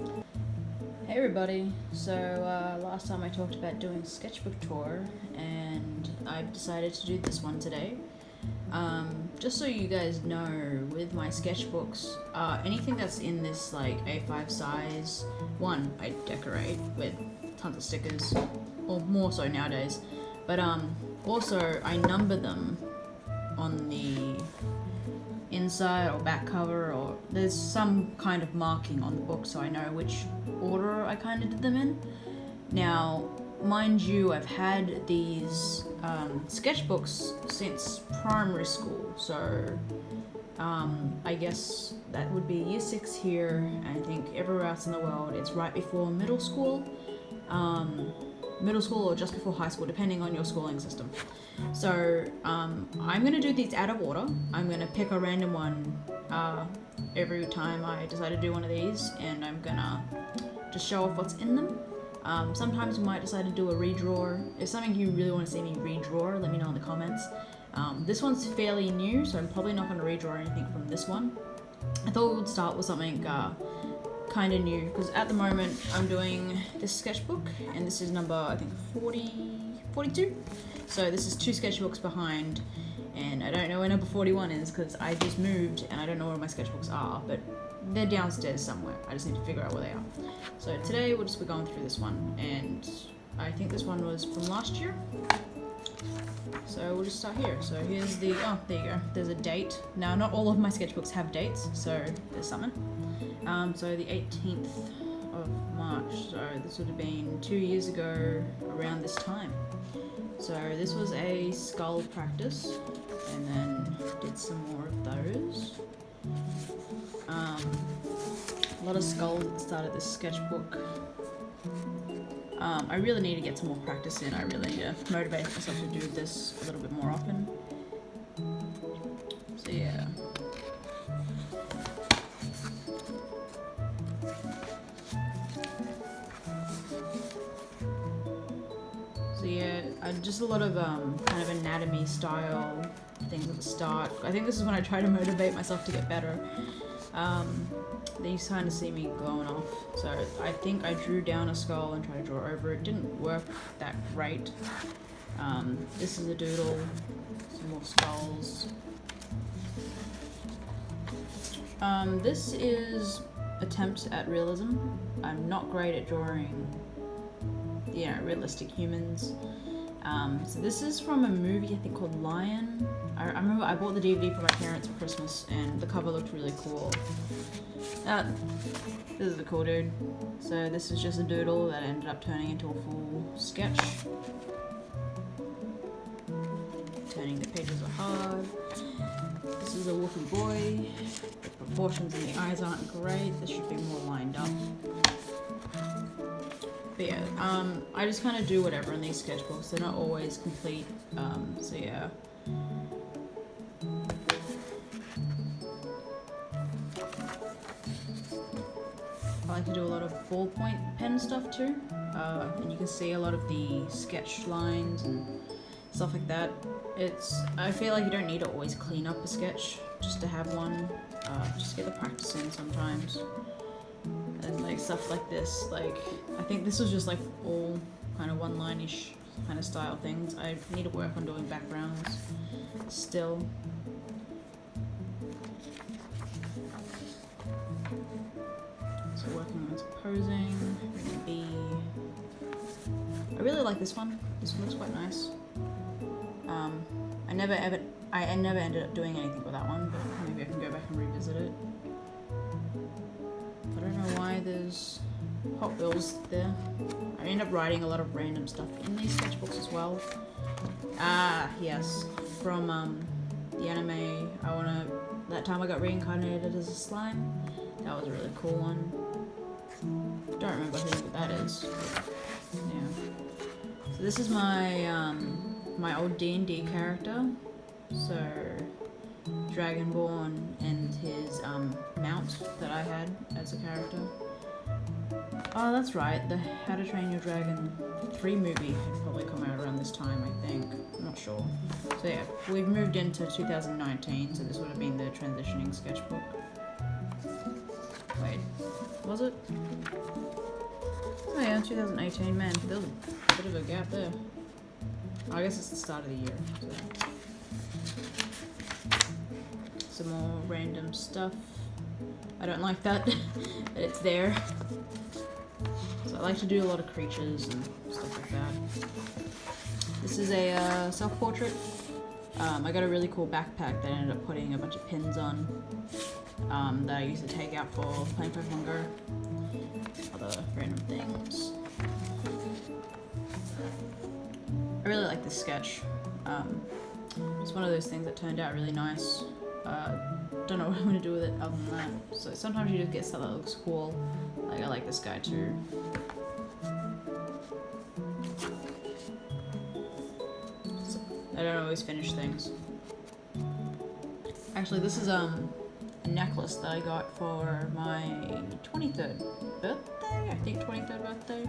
Hey everybody, so last time I talked about doing a sketchbook tour and I've decided to do this one today. Just so you guys know, with my sketchbooks, anything that's in this like A5 size, one, I decorate with tons of stickers, or more so nowadays, but also I number them on the inside or back cover, or there's some kind of marking on the book so I know which order I kind of did them in. Now, mind you, I've had these sketchbooks since primary school, so I guess that would be year 6 here, and I think everywhere else in the world it's right before middle school or just before high school, depending on your schooling system. So I'm going to do these out of order. I'm going to pick a random one every time I decide to do one of these, and I'm going to just show off what's in them. Sometimes we might decide to do a redraw. If something you really want to see me redraw, let me know in the comments. This one's fairly new, so I'm probably not going to redraw anything from this one. I thought we would start with something kind of new, because at the moment I'm doing this sketchbook, and this is number, I think, 42. So this is 2 sketchbooks behind, and I don't know where number 41 is because I just moved and I don't know where my sketchbooks are, but they're downstairs somewhere. I just need to figure out where they are. So today we'll just be going through this one, and I think this one was from last year. So we'll just start here. So here's the, there you go. There's a date. Now, not all of my sketchbooks have dates, so there's something. So the 18th of March. So this would have been 2 years ago around this time. So this was a skull practice, and then did some more of those. A lot of skulls at the start of this sketchbook. I really need to get some more practice in. I really need to motivate myself to do this a little bit more often. So yeah. So yeah, just a lot of kind of anatomy style things at the start. I think this is when I try to motivate myself to get better. Then you kind of see me glowing off. So I think I drew down a skull and tried to draw over it. Didn't work that great. This is a doodle, some more skulls. This is attempt at realism. I'm not great at drawing, realistic humans. So this is from a movie I think called Lion. I remember I bought the DVD for my parents for Christmas, and the cover looked really cool. This is a cool dude. So this is just a doodle that ended up turning into a full sketch. Turning the pages are hard. This is a wolfy boy. The proportions in the eyes aren't great. This should be more lined up. But yeah, I just kind of do whatever in these sketchbooks. They're not always complete. So yeah. I like to do a lot of ballpoint pen stuff too. And you can see a lot of the sketch lines and stuff like that. I feel like you don't need to always clean up a sketch just to have one. Just get the practice in sometimes. And like stuff like this, like I think this was just like all kind of one-line-ish kind of style things. I need to work on doing backgrounds still. So working on some posing, maybe. I really like this one. This one looks quite nice. I never ended up doing anything with that one, but maybe I can go back and revisit it. I don't know why there's Hot Wheels there. I end up writing a lot of random stuff in these sketchbooks as well. Yes, from the anime. That time I got reincarnated as a slime. That was a really cool one. Don't remember who that is. Yeah. So this is my my old D&D character. So Dragonborn and his mount that I had as a character. Oh, that's right. The How to Train Your Dragon 3 movie had probably come out around this time, I think. I'm not sure. So yeah, we've moved into 2019, so this would have been the transitioning sketchbook. Wait, was it? Oh yeah, 2018, man. There was a bit of a gap there. I guess it's the start of the year. So. Some more random stuff. I don't like that, but it's there. So I like to do a lot of creatures and stuff like that. This is a self-portrait. I got a really cool backpack that I ended up putting a bunch of pins on that I used to take out for playing Pokemon Go. Other random things. I really like this sketch. It's one of those things that turned out really nice. Don't know what I'm gonna do with it other than that. So sometimes you just get stuff that looks cool. Like I like this guy too. So, I don't always finish things. Actually, this is a necklace that I got for my 23rd birthday. I think 23rd birthday.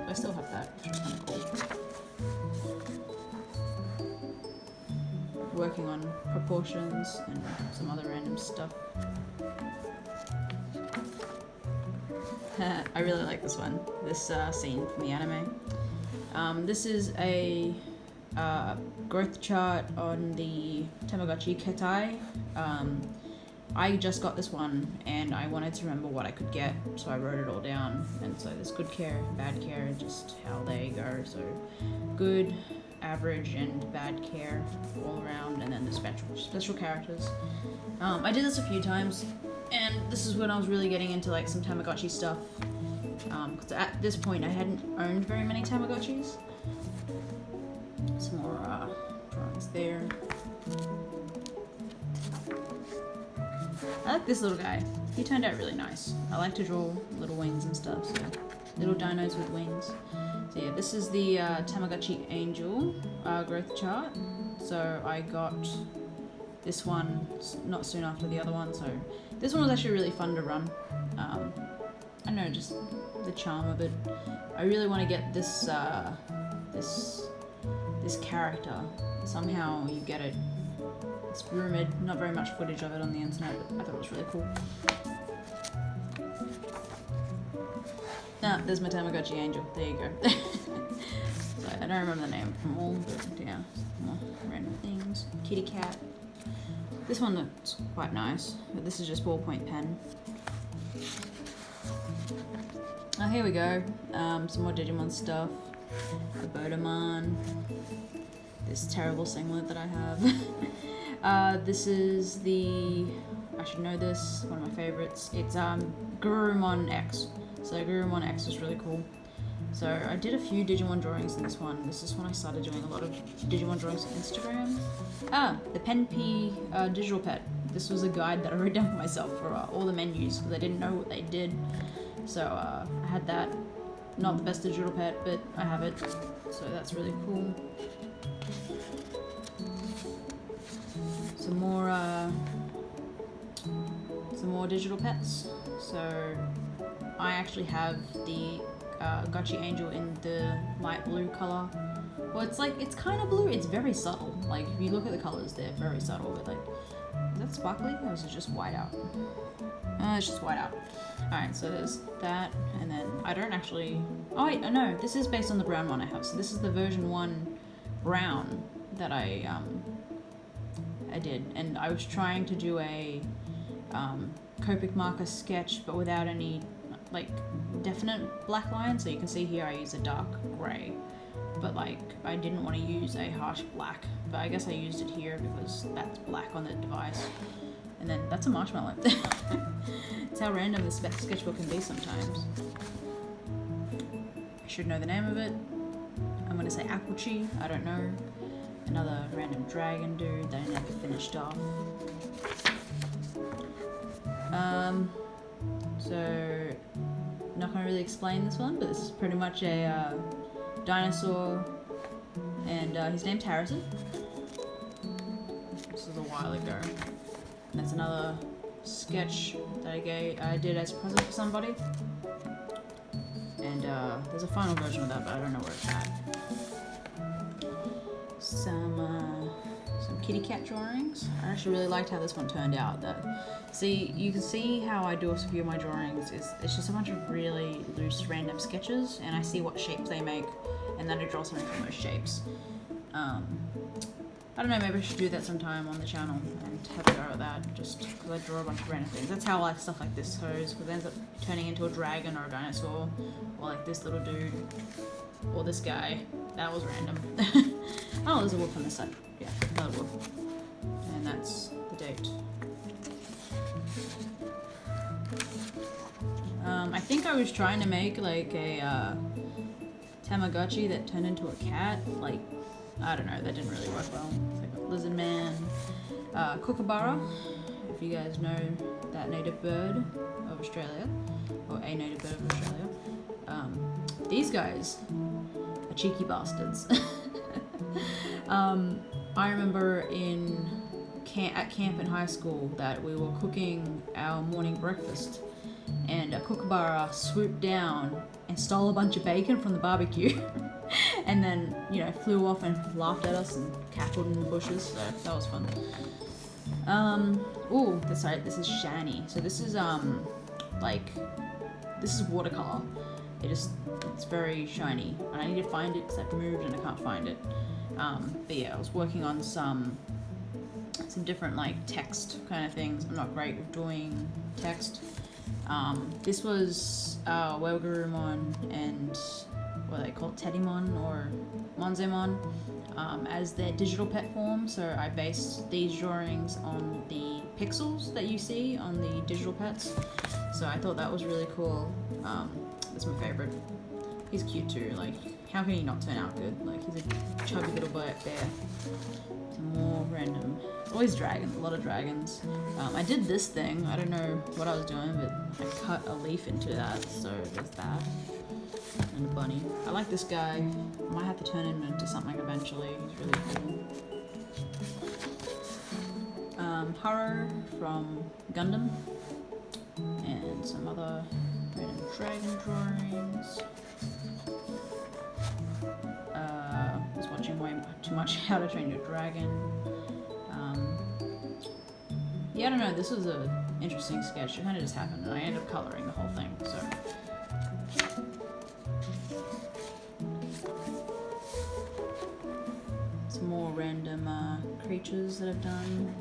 I still have that, which is kind of cool. Working on proportions and some other random stuff. I really like this one, this scene from the anime. This is a growth chart on the Tamagotchi Ketai. I just got this one and I wanted to remember what I could get, so I wrote it all down. And so there's good care, bad care, just how they go. So good, average, and bad care all around, and then the special characters. I did this a few times, and this is when I was really getting into like some Tamagotchi stuff. Because at this point I hadn't owned very many Tamagotchis. Some more drawings there. I like this little guy. He turned out really nice. I like to draw little wings and stuff, so little dinos with wings. So yeah, this is the Tamagotchi Angel growth chart. So I got this one not soon after the other one, so this one was actually really fun to run. I don't know, just the charm of it. I really want to get this this character. Somehow you get it. It's rumored, not very much footage of it on the internet, but I thought it was really cool. Ah, there's my Tamagotchi Angel. There you go. So I don't remember the name from all, but yeah, more random things. Kitty cat. This one looks quite nice, but this is just ballpoint pen. Oh, here we go. Some more Digimon stuff. The Bodeman. This terrible singlet that I have. This is the... I should know this. One of my favorites. It's Gurumon X. So Gurumon X is really cool. So I did a few Digimon drawings in this one. This is when I started doing a lot of Digimon drawings on Instagram. The Pen P digital pet. This was a guide that I wrote down for myself for all the menus because I didn't know what they did. So I had that. Not the best digital pet, but I have it. So that's really cool. Some more digital pets. So I actually have the Gotchi Angel in the light blue color. Well, it's kind of blue. It's very subtle. Like if you look at the colors, they're very subtle. But like, is that sparkly or is it just white out? It's just white out. Alright, so there's that, and then I don't actually... Oh wait, no, this is based on the brown one I have. So this is the version 1 brown that I did, and I was trying to do a Copic marker sketch, but without any like definite black lines. So you can see here I use a dark grey, but like I didn't want to use a harsh black, but I guess I used it here because that's black on the device. And then that's a marshmallow. It's how random this sketchbook can be sometimes. I should know the name of it. I'm gonna say Aquachi, I don't know. Another random dragon dude that I never finished off. So, not gonna really explain this one, but this is pretty much a dinosaur, and his name's Harrison. This is a while ago. And that's another sketch that I did as a present for somebody. And there's a final version of that, but I don't know where it's at. Some kitty cat drawings. I actually really liked how this one turned out. You can see how I do a few of my drawings. It's just a bunch of really loose random sketches, and I see what shapes they make, and then I draw something from those shapes. I don't know, maybe I should do that sometime on the channel and have a go at that, just because I draw a bunch of random things. That's how like stuff like this goes, because it ends up turning into a dragon or a dinosaur, or like this little dude, or this guy. That was random. Oh, there's a wolf on this side. Yeah, another wolf. And that's the date. I think I was trying to make like a Tamagotchi that turned into a cat. Like, I don't know, that didn't really work well. It's like a lizard man. Kookaburra, if you guys know that native bird of Australia, or a native bird of Australia. These guys are cheeky bastards. I remember at camp in high school that we were cooking our morning breakfast, and a kookaburra swooped down and stole a bunch of bacon from the barbecue. And then, flew off and laughed at us and cackled in the bushes, so that was fun. This is shiny. So this is, this is watercolor. It's very shiny, and I need to find it because I've moved and I can't find it. But yeah, I was working on some different, like, text kind of things. I'm not great with doing text. This was, Welgarumon and what they call Teddymon or Monzemon, as their digital pet form. So I based these drawings on the pixels that you see on the digital pets. So I thought that was really cool. That's my favorite. He's cute too. Like, how can he not turn out good? Like, he's a chubby little bear. Some more random. It's always dragons. A lot of dragons. I did this thing. I don't know what I was doing, but I cut a leaf into that. So there's that. And a bunny. I like this guy. I might have to turn him into something eventually. He's really cool. Haro from Gundam. And some other random dragon drawings. I was watching way too much How to Train Your Dragon. Yeah, I don't know. This was an interesting sketch. It kind of just happened, and I ended up coloring the whole thing. So. Some more random creatures that I've done.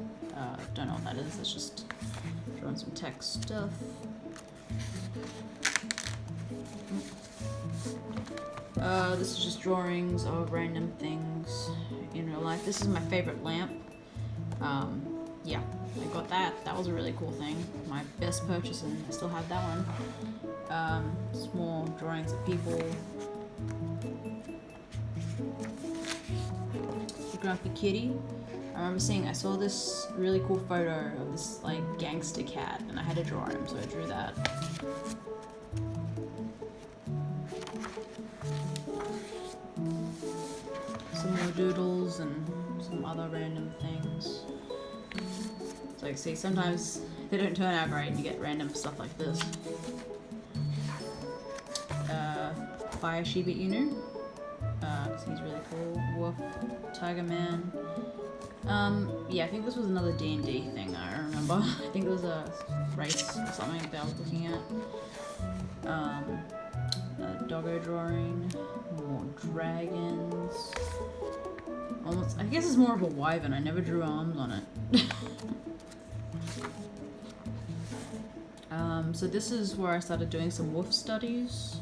Don't know what that is. It's just drawing some text stuff. This is just drawings of random things in real life. This is my favorite lamp. Yeah, I got that. That was a really cool thing. My best purchase, and I still have that one. Small drawings of people. Grumpy Kitty. I saw this really cool photo of this like gangster cat, and I had to draw him, so I drew that. Some more doodles and some other random things. So like, see, sometimes they don't turn out great and you get random stuff like this. Fire Shiba Inu. Because he's really cool. Wolf, Tiger Man. Yeah, I think this was another D&D thing, I remember. I think it was a race or something that I was looking at. A doggo drawing. More dragons. Almost, I guess it's more of a wyvern. I never drew arms on it. So this is where I started doing some wolf studies.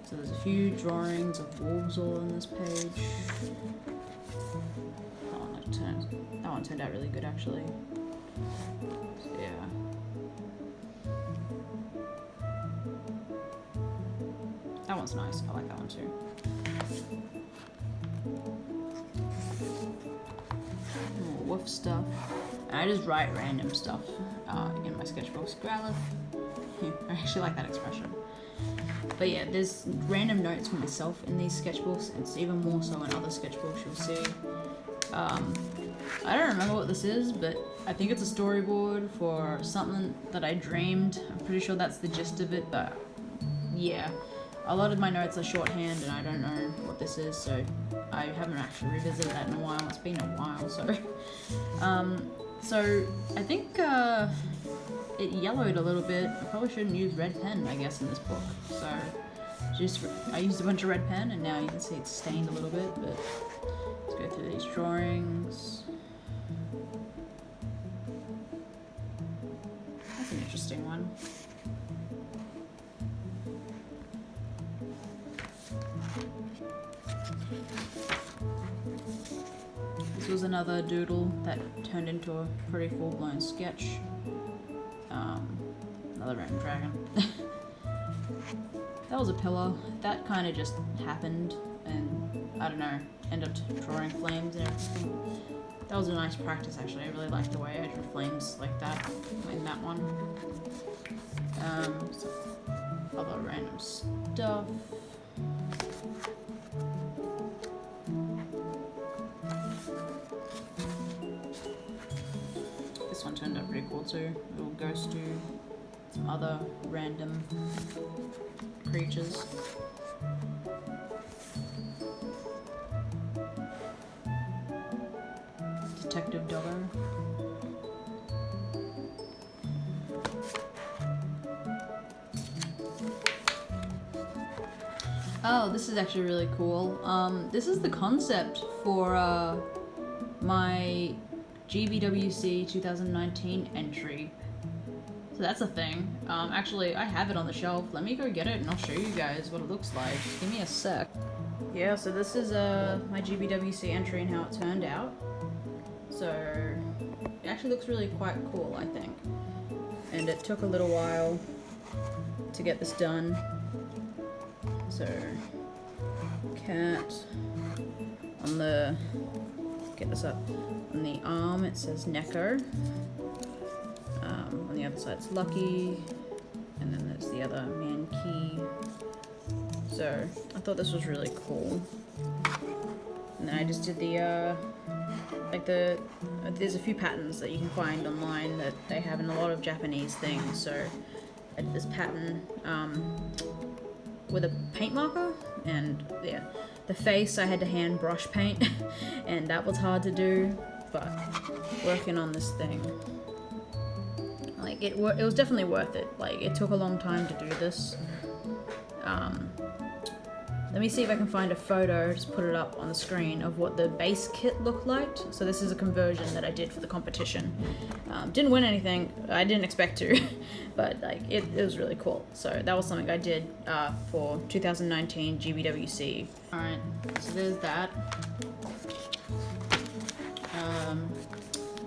So there's a few drawings of wolves all on this page. That one turned out really good, actually. So, yeah. That one's nice. I like that one too. More wolf stuff. And I just write random stuff in my sketchbooks. Growlithe. I actually like that expression. But yeah, there's random notes for myself in these sketchbooks, and it's even more so in other sketchbooks you'll see. I don't remember what this is, but I think it's a storyboard for something that I dreamed. I'm pretty sure that's the gist of it, but yeah. A lot of my notes are shorthand, and I don't know what this is, so I haven't actually revisited that in a while. It's been a while, so. So I think it yellowed a little bit. I probably shouldn't use red pen, I guess, in this book. So I used a bunch of red pen, and now you can see it's stained a little bit. But let's go through these drawings. That's an interesting one. This was another doodle that turned into a pretty full-blown sketch. Another random dragon. That was a pillar. That kind of just happened, and I don't know, ended up drawing flames and everything. That was a nice practice, actually. I really liked the way I drew flames like that in that one. So other random stuff. This one turned out pretty cool too. A little ghost dude. Some other random creatures. Detective Doggo. Oh, this is actually really cool. This is the concept for my GBWC 2019 entry. So that's a thing. Actually, I have it on the shelf. Let me go get it and I'll show you guys what it looks like. Just give me a sec. Yeah, so this is my GBWC entry and how it turned out. So it actually looks really quite cool, I think. And it took a little while to get this done. So cat on the, get this up, on the arm it says Neko. On the other side it's Lucky, and then there's the other man key. So I thought this was really cool. And then I just did the there's a few patterns that you can find online that they have in a lot of Japanese things. So I did this pattern with a paint marker, and yeah, the face I had to hand brush paint and that was hard to do, but working on this thing, like it was definitely worth it. Like it took a long time to do this. Let me see if I can find a photo, just put it up on the screen, of what the base kit looked like. So this is a conversion that I did for the competition. Didn't win anything, I didn't expect to, but like it was really cool. So that was something I did for 2019 GBWC. Alright, so there's that.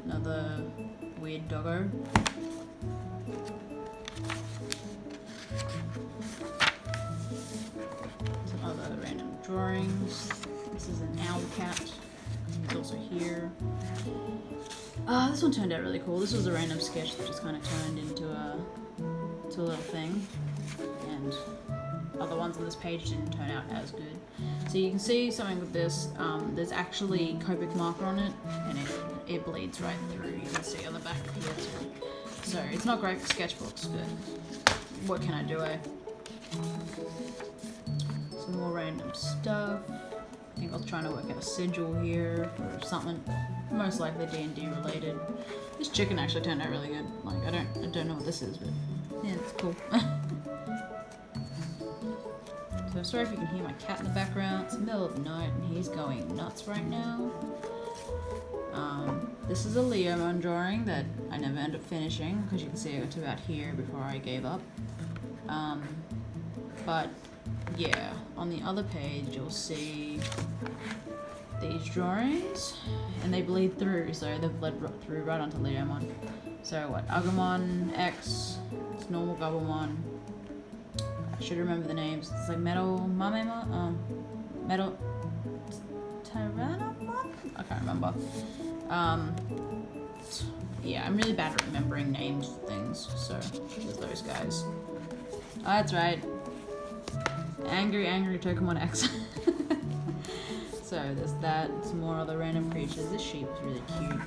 Another weird doggo. Other random drawings. This is an owl cat. He's also here. This one turned out really cool. This was a random sketch that just kind of turned into a little thing, and other ones on this page didn't turn out as good. So you can see something with this. There's actually Copic marker on it, and it bleeds right through. You can see on the back here too. So it's not great for sketchbooks, but what can I do? Some more random stuff. I think I was trying to work out a sigil here or something, most likely D&D related. This chicken actually turned out really good. Like I don't know what this is, but yeah, it's cool. So sorry if you can hear my cat in the background. It's the middle of the night and he's going nuts right now. This is a Leomon drawing that I never ended up finishing because you can see I got to about here before I gave up. But yeah, on the other page you'll see these drawings and they bleed through, so they've bled through right onto Leomon. So what, Agumon X, it's normal Gabumon. I should remember the names. It's like Metal Mamema, Metal Tyrannomon? I can't remember. Yeah, I'm really bad at remembering names of things, so there's those guys. Oh, that's right. Angry Tokamon X. So there's that, some more other random creatures. This sheep is really cute.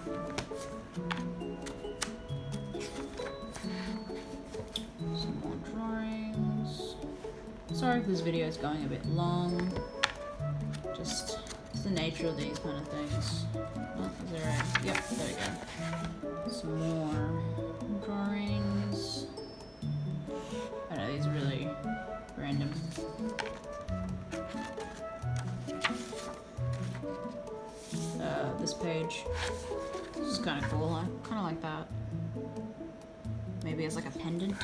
Some more drawings. Sorry if this video is going a bit long. Just the nature of these kind of things? Oh, is there a... Yep, there we go. Some more drawings. I know, these are really random. This page. This is kind of cool. I kind of like that. Maybe as like a pendant.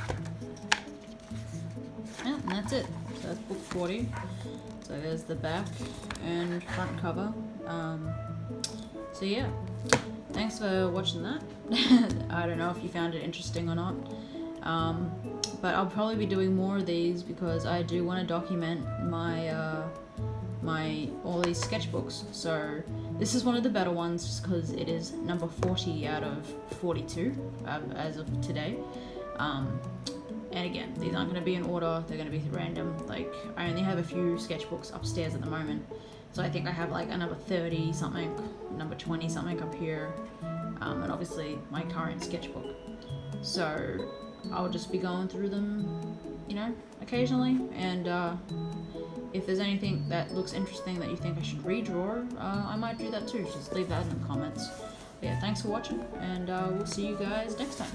Yeah, and that's it. So that's book 40. So there's the back and front cover. So yeah, thanks for watching that. I don't know if you found it interesting or not. But I'll probably be doing more of these because I do want to document my all these sketchbooks. So this is one of the better ones just because it is number 40 out of 42 as of today. And again, these aren't going to be in order, they're going to be random. Like, I only have a few sketchbooks upstairs at the moment, so I think I have like a number 30 something, number 20 something up here, and obviously my current sketchbook. So I'll just be going through them, you know, occasionally, and if there's anything that looks interesting that you think I should redraw, I might do that too. Just leave that in the comments. But yeah, thanks for watching, and we'll see you guys next time.